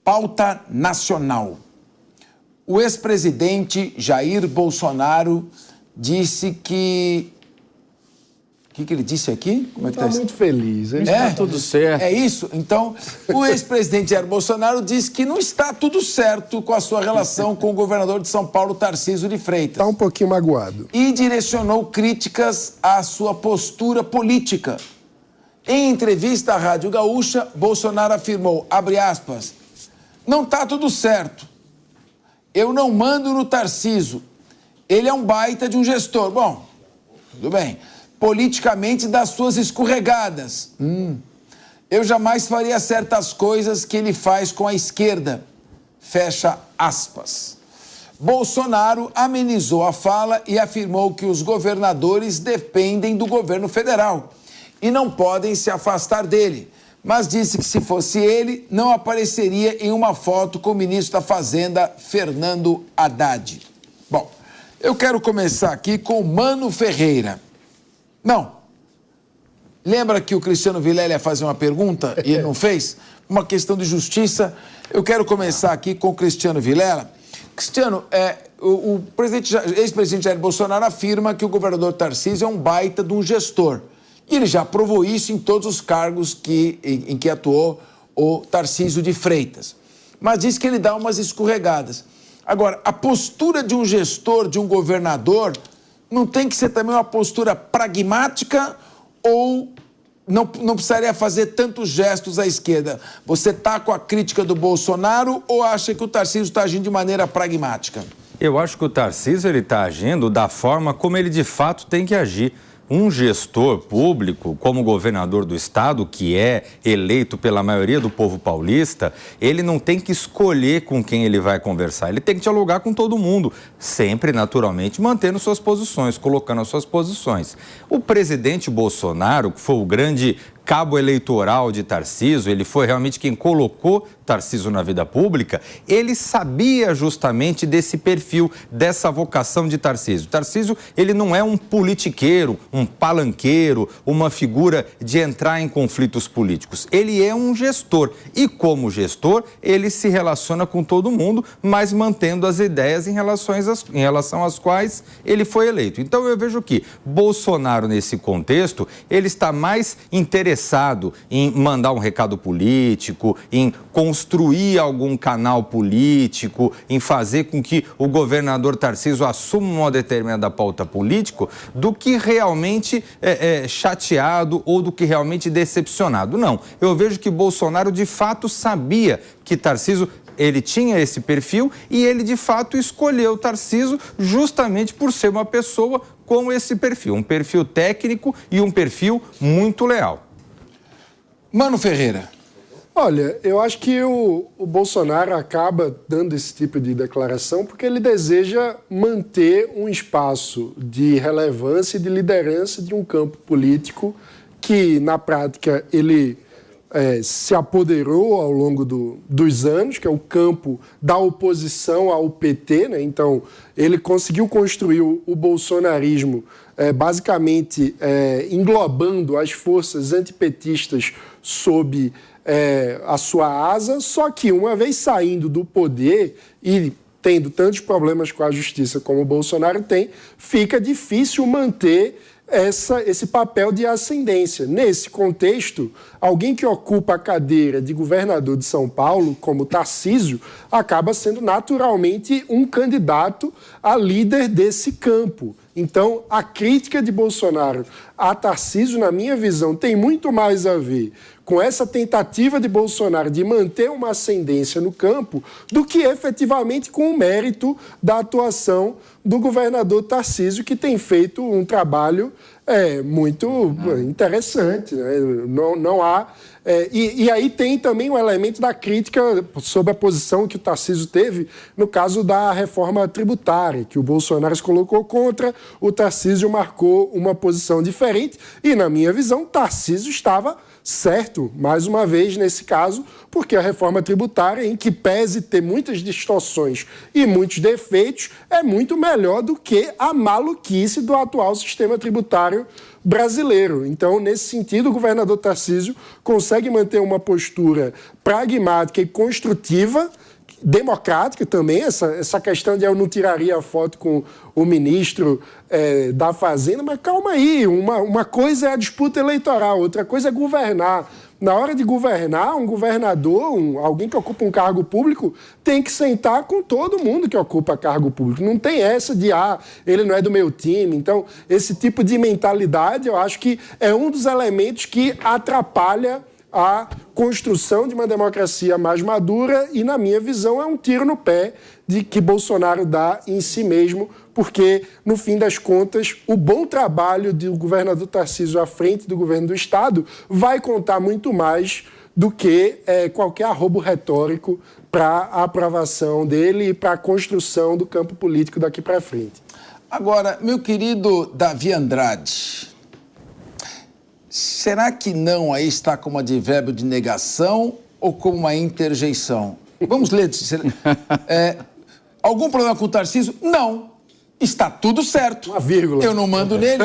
Pauta nacional. O ex-presidente Jair Bolsonaro disse que... O que ele disse aqui? Como é que está muito feliz, ele está tudo certo. É isso? Então, o ex-presidente Jair Bolsonaro disse que não está tudo certo com a sua relação com o governador de São Paulo, Tarcísio de Freitas. Está um pouquinho magoado. E direcionou críticas à sua postura política. Em entrevista à Rádio Gaúcha, Bolsonaro afirmou, abre aspas, não está tudo certo. Eu não mando no Tarcísio. Ele é um baita de um gestor. Bom, tudo bem. Politicamente das suas escorregadas. Eu jamais faria certas coisas que ele faz com a esquerda. Fecha aspas. Bolsonaro amenizou a fala e afirmou que os governadores dependem do governo federal e não podem se afastar dele, mas disse que se fosse ele, não apareceria em uma foto com o ministro da Fazenda, Fernando Haddad. Bom, eu quero começar aqui com o Mano Ferreira. Não. Lembra que o Cristiano Vilela ia fazer uma pergunta e ele não fez? Uma questão de justiça. Eu quero começar aqui com o Cristiano Vilela. Cristiano, o ex-presidente Jair Bolsonaro afirma que o governador Tarcísio é um baita de um gestor. E ele já provou isso em todos os cargos em que atuou o Tarcísio de Freitas. Mas diz que ele dá umas escorregadas. Agora, a postura de um gestor, de um governador... não tem que ser também uma postura pragmática ou não precisaria fazer tantos gestos à esquerda? Você está com a crítica do Bolsonaro ou acha que o Tarcísio está agindo de maneira pragmática? Eu acho que o Tarcísio está agindo da forma como ele de fato tem que agir. Um gestor público, como governador do estado, que é eleito pela maioria do povo paulista, ele não tem que escolher com quem ele vai conversar. Ele tem que dialogar com todo mundo, sempre, naturalmente, mantendo suas posições, colocando as suas posições. O presidente Bolsonaro, que foi o grande cabo eleitoral de Tarcísio, ele foi realmente quem colocou Tarcísio na vida pública, ele sabia justamente desse perfil, dessa vocação de Tarcísio. Tarcísio, ele não é um politiqueiro, um palanqueiro, uma figura de entrar em conflitos políticos. Ele é um gestor e, como gestor, ele se relaciona com todo mundo, mas mantendo as ideias em relação às quais ele foi eleito. Então, eu vejo que Bolsonaro, nesse contexto, ele está mais interessado em mandar um recado político, em construir algum canal político, em fazer com que o governador Tarcísio assuma uma determinada pauta política, do que realmente chateado ou do que realmente decepcionado. Não, eu vejo que Bolsonaro de fato sabia que Tarcísio ele tinha esse perfil e ele de fato escolheu Tarcísio justamente por ser uma pessoa com esse perfil, um perfil técnico e um perfil muito leal. Mano Ferreira. Olha, eu acho que o Bolsonaro acaba dando esse tipo de declaração porque ele deseja manter um espaço de relevância e de liderança de um campo político que, na prática, ele se apoderou ao longo dos anos, que é o campo da oposição ao PT, né? Então, ele conseguiu construir o bolsonarismo basicamente englobando as forças antipetistas sob a sua asa, só que uma vez saindo do poder e tendo tantos problemas com a justiça como o Bolsonaro tem, fica difícil manter esse papel de ascendência. Nesse contexto, alguém que ocupa a cadeira de governador de São Paulo, como Tarcísio, acaba sendo naturalmente um candidato a líder desse campo. Então, a crítica de Bolsonaro a Tarcísio, na minha visão, tem muito mais a ver com essa tentativa de Bolsonaro de manter uma ascendência no campo do que efetivamente com o mérito da atuação do governador Tarcísio, que tem feito um trabalho muito interessante, né? Não há... E aí tem também um elemento da crítica sobre a posição que o Tarcísio teve no caso da reforma tributária, que o Bolsonaro se colocou contra, o Tarcísio marcou uma posição diferente e, na minha visão, Tarcísio estava certo, mais uma vez, nesse caso, porque a reforma tributária, em que pese ter muitas distorções e muitos defeitos, é muito melhor do que a maluquice do atual sistema tributário brasileiro. Então, nesse sentido, o governador Tarcísio consegue manter uma postura pragmática e construtiva, democrática também, essa questão de eu não tiraria a foto com o ministro da Fazenda, mas calma aí, uma coisa é a disputa eleitoral, outra coisa é governar. Na hora de governar, um governador, alguém que ocupa um cargo público, tem que sentar com todo mundo que ocupa cargo público. Não tem essa de, ele não é do meu time. Então, esse tipo de mentalidade, eu acho que é um dos elementos que atrapalha a construção de uma democracia mais madura e, na minha visão, é um tiro no pé de que Bolsonaro dá em si mesmo, porque, no fim das contas, o bom trabalho do governador Tarcísio à frente do governo do Estado vai contar muito mais do que qualquer arrobo retórico para a aprovação dele e para a construção do campo político daqui para frente. Agora, meu querido Davi Andrade, será que não aí está como advérbio de negação ou como uma interjeição? Vamos ler. Algum problema com o Tarcísio? Não. Está tudo certo. Uma vírgula. Eu não mando nele.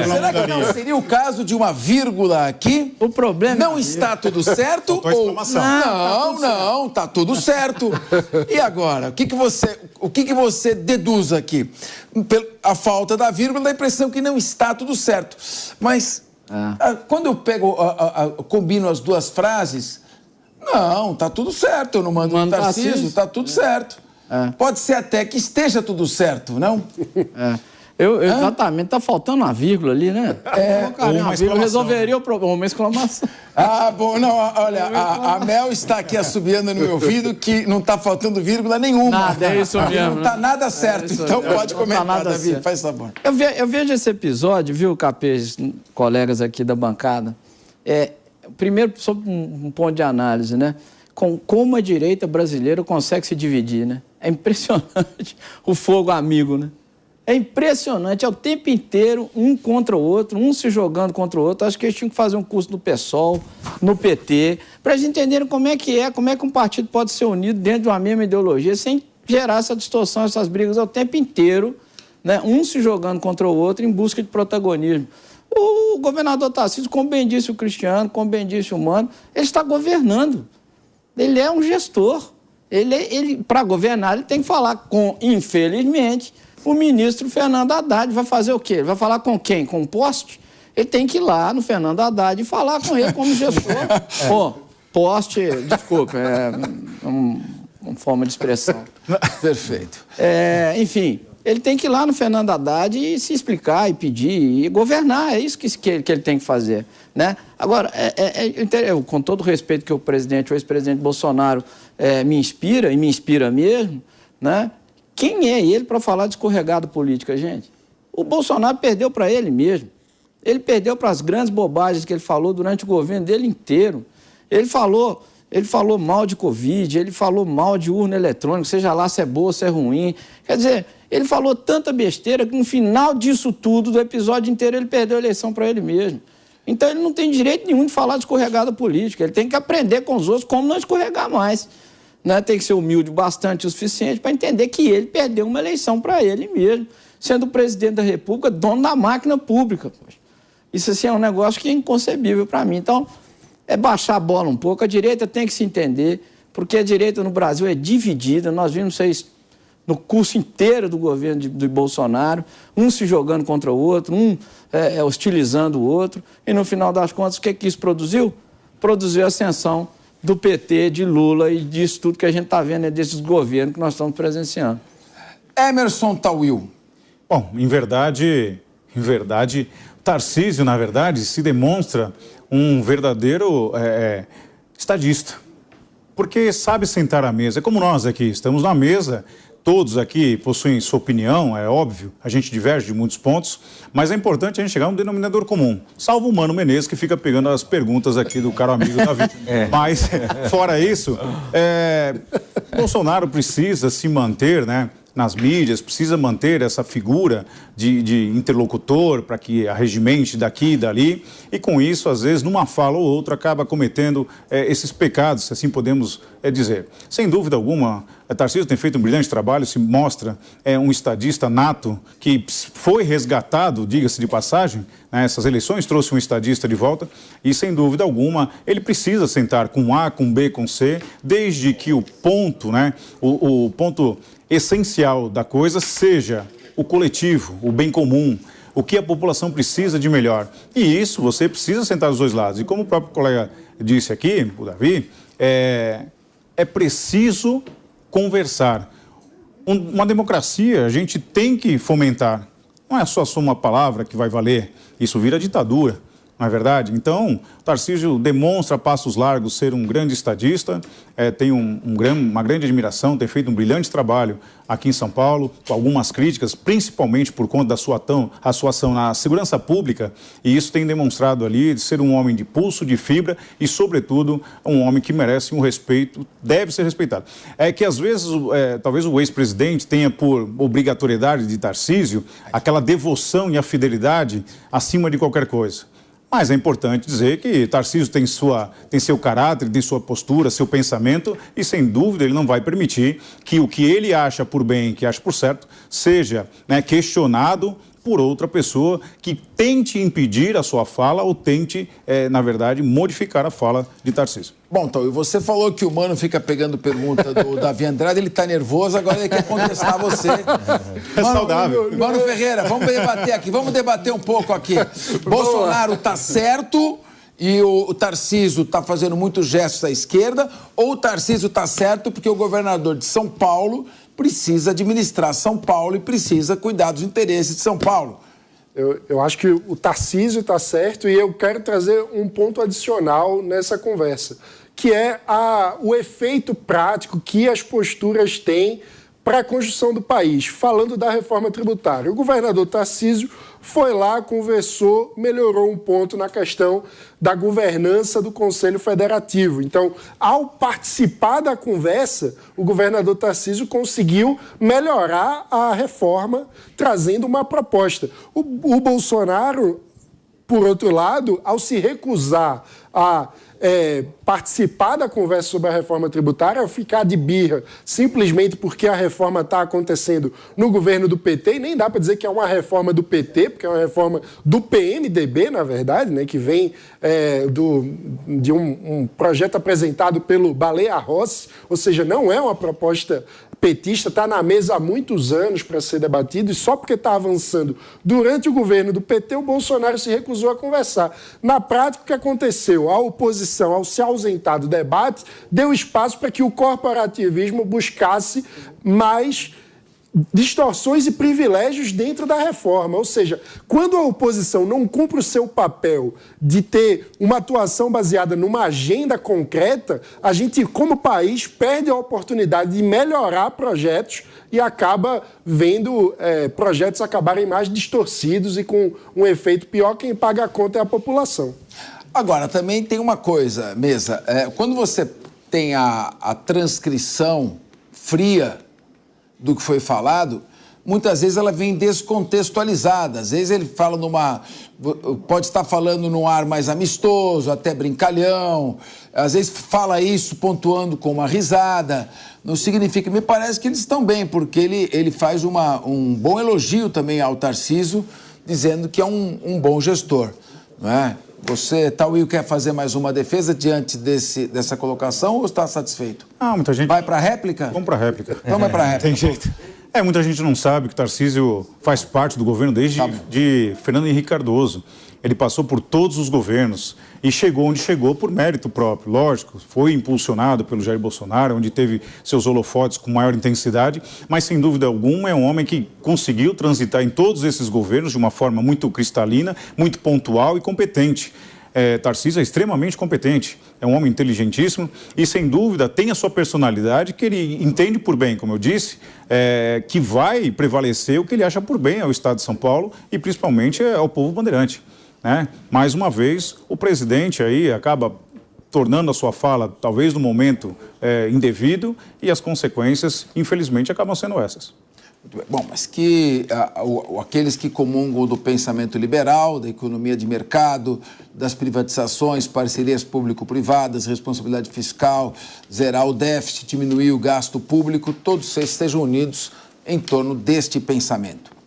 Será que não seria o caso de uma vírgula aqui? O problema não está tudo certo ou não, está tudo certo. E agora, o que você deduz aqui? A falta da vírgula dá a impressão que não está tudo certo. Mas quando eu combino as duas frases, não, está tudo certo. Eu não mando no Tarcísio, está tudo certo. Pode ser até que esteja tudo certo, não? Exatamente, está faltando uma vírgula ali, né? Uma vírgula resolveria o problema, uma exclamação. Bom, não, olha, a Mel está aqui assobiando no meu ouvido que não está faltando vírgula nenhuma. Nada, é isso mesmo. Não está nada certo, então pode comentar, Davi, faz favor. Eu vejo esse episódio, viu, Capês, colegas aqui da bancada, primeiro sobre um ponto de análise, né? Como a direita brasileira consegue se dividir, né? É impressionante o fogo amigo, né? É impressionante, é o tempo inteiro um contra o outro, um se jogando contra o outro. Acho que eles tinham que fazer um curso no PSOL, no PT, para eles entenderem como é que um partido pode ser unido dentro de uma mesma ideologia sem gerar essa distorção, essas brigas o tempo inteiro, né? Um se jogando contra o outro em busca de protagonismo. O governador Tarcísio, como bem disse o Cristiano, como bem disse o Mano, ele está governando. Ele é um gestor. Ele para governar, ele tem que falar com, infelizmente, o ministro Fernando Haddad. Vai fazer o quê? Ele vai falar com quem? Com o poste? Ele tem que ir lá no Fernando Haddad e falar com ele como gestor. Poste, desculpa, uma forma de expressão. Perfeito. Enfim, ele tem que ir lá no Fernando Haddad e se explicar e pedir e governar. É isso que ele tem que fazer, né? Agora, com todo o respeito que o ex-presidente Bolsonaro me inspira, e me inspira mesmo, né? Quem é ele para falar de escorregado política, gente? O Bolsonaro perdeu para ele mesmo. Ele perdeu para as grandes bobagens que ele falou durante o governo dele inteiro. Ele falou mal de Covid, ele falou mal de urna eletrônica, seja lá se é boa, se é ruim. Quer dizer, ele falou tanta besteira que no final disso tudo, do episódio inteiro, ele perdeu a eleição para ele mesmo. Então ele não tem direito nenhum de falar de escorregada política. Ele tem que aprender com os outros como não escorregar mais. Né? Tem que ser humilde bastante o suficiente para entender que ele perdeu uma eleição para ele mesmo, sendo o presidente da República, dono da máquina pública. Poxa. Isso assim, é um negócio que é inconcebível para mim. Então, é baixar a bola um pouco. A direita tem que se entender, porque a direita no Brasil é dividida. Nós vimos isso no curso inteiro do governo de Bolsonaro, um se jogando contra o outro, hostilizando o outro. E, no final das contas, o que isso produziu? Produziu a ascensão do PT, de Lula e disso tudo que a gente está vendo, desses governos que nós estamos presenciando. Emerson Tawil. Bom, em verdade, Tarcísio, na verdade, se demonstra um verdadeiro estadista. Porque sabe sentar à mesa. É como nós aqui, estamos na mesa, todos aqui possuem sua opinião, é óbvio, a gente diverge de muitos pontos, mas é importante a gente chegar a um denominador comum. Salvo o Mano Menezes, que fica pegando as perguntas aqui do caro amigo Davi. Mas, fora isso, Bolsonaro precisa se manter, né, nas mídias, precisa manter essa figura de interlocutor para que arregimente daqui e dali, e com isso, às vezes, numa fala ou outra, acaba cometendo esses pecados, se assim podemos dizer. Sem dúvida alguma, Tarcísio tem feito um brilhante trabalho, se mostra um estadista nato que foi resgatado, diga-se de passagem, né, essas eleições trouxe um estadista de volta e, sem dúvida alguma, ele precisa sentar com A, com B, com C, desde que o ponto, né, o ponto essencial da coisa seja o coletivo, o bem comum, o que a população precisa de melhor. E isso você precisa sentar dos dois lados. E como o próprio colega disse aqui, o Davi, é preciso conversar. Uma democracia a gente tem que fomentar. Não é só uma palavra que vai valer. Isso vira ditadura, não é verdade? Então, Tarcísio demonstra a passos largos ser um grande estadista, tem uma grande admiração, tem feito um brilhante trabalho aqui em São Paulo, com algumas críticas, principalmente por conta da sua ação na segurança pública, e isso tem demonstrado ali de ser um homem de pulso, de fibra e, sobretudo, um homem que merece um respeito, deve ser respeitado. É que, às vezes, talvez o ex-presidente tenha, por obrigatoriedade de Tarcísio, aquela devoção e a fidelidade acima de qualquer coisa. Mas é importante dizer que Tarcísio tem seu caráter, tem sua postura, seu pensamento e, sem dúvida, ele não vai permitir que o que ele acha por bem, que acha por certo, seja, né, questionado por outra pessoa que tente impedir a sua fala ou tente, na verdade, modificar a fala de Tarcísio. Bom, então, e você falou que o Mano fica pegando pergunta do Davi Andrade, ele tá nervoso, agora ele quer contestar você. É saudável. Mano Ferreira, vamos debater aqui, vamos debater um pouco aqui. Bolsonaro tá certo e o Tarcísio tá fazendo muitos gestos à esquerda, ou o Tarcísio tá certo porque o governador de São Paulo precisa administrar São Paulo e precisa cuidar dos interesses de São Paulo? Eu acho que o Tarcísio está certo e eu quero trazer um ponto adicional nessa conversa, que é o efeito prático que as posturas têm para a construção do país. Falando da reforma tributária, o governador Tarcísio foi lá, conversou, melhorou um ponto na questão da governança do Conselho Federativo. Então, ao participar da conversa, o governador Tarcísio conseguiu melhorar a reforma, trazendo uma proposta. O Bolsonaro, por outro lado, ao se recusar a participar da conversa sobre a reforma tributária, ficar de birra simplesmente porque a reforma está acontecendo no governo do PT, e nem dá para dizer que é uma reforma do PT, porque é uma reforma do PMDB, na verdade, né, que vem de um projeto apresentado pelo Baleia Rossi, ou seja, não é uma proposta petista, está na mesa há muitos anos para ser debatido, e só porque está avançando durante o governo do PT, o Bolsonaro se recusou a conversar. Na prática, o que aconteceu? A oposição, ao se ausentar do debate, deu espaço para que o corporativismo buscasse mais distorções e privilégios dentro da reforma. Ou seja, quando a oposição não cumpre o seu papel de ter uma atuação baseada numa agenda concreta, a gente, como país, perde a oportunidade de melhorar projetos e acaba vendo projetos acabarem mais distorcidos e com um efeito pior. Quem paga a conta é a população. Agora, também tem uma coisa, Mesa, quando você tem a transcrição fria do que foi falado, muitas vezes ela vem descontextualizada. Às vezes ele fala pode estar falando num ar mais amistoso, até brincalhão, às vezes fala isso pontuando com uma risada. Não significa, me parece que eles estão bem, porque ele faz um bom elogio também ao Tarcísio, dizendo que é um bom gestor, não é? Você, Tauí, quer fazer mais uma defesa diante dessa colocação ou está satisfeito? Ah, muita gente... Vai para a réplica? Vamos para a réplica. Então vai para a réplica. Tem jeito. Muita gente não sabe que o Tarcísio faz parte do governo desde de Fernando Henrique Cardoso. Ele passou por todos os governos e chegou onde chegou por mérito próprio. Lógico, foi impulsionado pelo Jair Bolsonaro, onde teve seus holofotes com maior intensidade, mas sem dúvida alguma é um homem que conseguiu transitar em todos esses governos de uma forma muito cristalina, muito pontual e competente. Tarcísio é extremamente competente, é um homem inteligentíssimo e, sem dúvida, tem a sua personalidade que ele entende por bem, como eu disse, que vai prevalecer o que ele acha por bem ao Estado de São Paulo e, principalmente, ao povo bandeirante, né? Mais uma vez, o presidente aí acaba tornando a sua fala, talvez no momento indevido, e as consequências, infelizmente, acabam sendo essas. Bom, mas que aqueles que comungam do pensamento liberal, da economia de mercado, das privatizações, parcerias público-privadas, responsabilidade fiscal, zerar o déficit, diminuir o gasto público, todos estejam unidos em torno deste pensamento.